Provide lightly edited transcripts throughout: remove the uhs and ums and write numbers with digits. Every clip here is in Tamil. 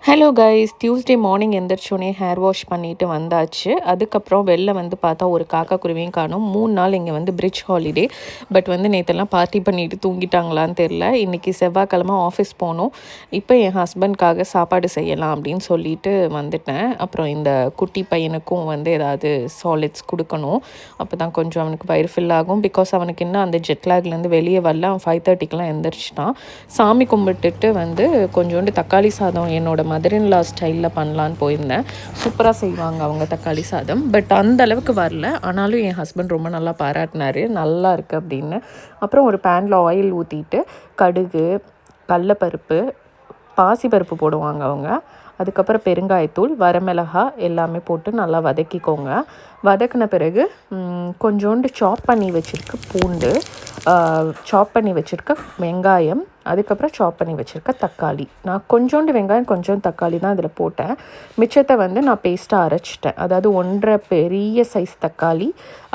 ஹலோ கைஸ், டியூஸ்டே மார்னிங் எந்திரிச்சோடனே ஹேர் வாஷ் பண்ணிவிட்டு வந்தாச்சு. அதுக்கப்புறம் வெளில வந்து பார்த்தா ஒரு காக்கா குருவியும் காணோம். 3 நாள் இங்கே வந்து பிரிட்ஜ் ஹாலிடே. பட் வந்து நேற்றெல்லாம் பார்ட்டி பண்ணிவிட்டு தூங்கிட்டாங்களான்னு தெரில. இன்றைக்கி செவ்வாய்க்கிழமை ஆஃபீஸ் போகணும். இப்போ என் ஹஸ்பண்ட்காக சாப்பாடு செய்யலாம் அப்படின்னு சொல்லிட்டு வந்துட்டேன். அப்புறம் இந்த குட்டி பையனுக்கும் வந்து ஏதாவது சாலிட்ஸ் கொடுக்கணும். அப்போ தான் கொஞ்சம் அவனுக்கு வயிறு ஃபில் ஆகும். பிகாஸ் அவனுக்கு இன்னும் அந்த ஜெட்லாக்லேருந்து வெளியே வரல. அவன் 5:30க்கெலாம் எந்திரிச்சிட்டான். சாமி கும்பிட்டுட்டு வந்து கொஞ்சோண்டு தக்காளி சாதம் என்னோட மதர் இன் லா ஸ்டைலில் பண்ணலான்னு போயிருந்தேன். சூப்பராக செய்வாங்க அவங்க தக்காளி சாதம். பட் அந்த அளவுக்கு வரல. ஆனாலும் என் ஹஸ்பண்ட் ரொம்ப நல்லா பாராட்டினார், நல்லா இருக்குது அப்படின்னு. அப்புறம் ஒரு பேனில் ஆயில் ஊற்றிட்டு கடுகு, கடலப்பருப்பு, பாசிப்பருப்பு போடுவாங்க அவங்க. அதுக்கப்புறம் பெருங்காயத்தூள், வரமிளகாய் எல்லாமே போட்டு நல்லா வதக்கிக்கோங்க. வதக்கின பிறகு கொஞ்சோண்டு சாப் பண்ணி வச்சுருக்க பூண்டு, சாப் பண்ணி வச்சுருக்க வெங்காயம், அதுக்கப்புறம் சாப் பண்ணி வச்சுருக்க தக்காளி. நான் கொஞ்சோண்டு வெங்காயம் கொஞ்சம் தக்காளி தான் இதில் போட்டேன். மிச்சத்தை வந்து நான் பேஸ்ட்டாக அரைச்சிட்டேன். அதாவது 1.5 பெரிய சைஸ் தக்காளி,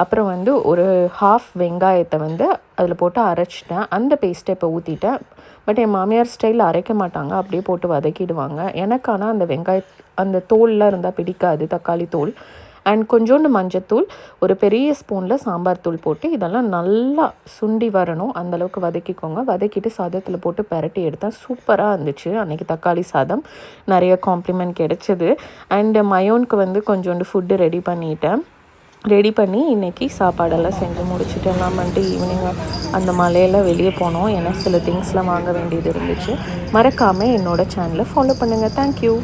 அப்புறம் வந்து ஒரு ஹாஃப் வெங்காயத்தை வந்து அதில் போட்டு அரைச்சிட்டேன். அந்த பேஸ்ட்டை இப்போ ஊற்றிட்டேன். பட் என் மாமியார் ஸ்டைலில் அரைக்க மாட்டாங்க, அப்படியே போட்டு வதக்கிடுவாங்க. எனக்கு ஆனால் அந்த அந்த தோல்லாம் இருந்தால் பிடிக்காது, தக்காளி தோல். அண்ட் கொஞ்சோண்டு மஞ்சத்தூள், ஒரு பெரிய ஸ்பூனில் சாம்பார் தூள் போட்டு இதெல்லாம் நல்லா சுண்டி வரணும், அந்தளவுக்கு வதக்கிக்கோங்க. வதக்கிட்டு சாதத்தில் போட்டு பெரட்டி எடுத்தேன். சூப்பராக இருந்துச்சு அன்றைக்கி தக்காளி சாதம். நிறைய காம்ப்ளிமெண்ட் கிடைச்சிது. அண்டு மயோனுக்கு வந்து கொஞ்சோண்டு ஃபுட்டு ரெடி பண்ணி இன்றைக்கி சாப்பாடெல்லாம் செஞ்சு முடிச்சுட்டு எல்லாம் பண்ணிட்டு ஈவினிங் அந்த மலையில் வெளியே போனோம். ஏன்னா சில திங்ஸ்லாம் வாங்க வேண்டியது இருந்துச்சு. மறக்காமல் என்னோடய சேனலை ஃபாலோ பண்ணுங்கள். தேங்க்யூ.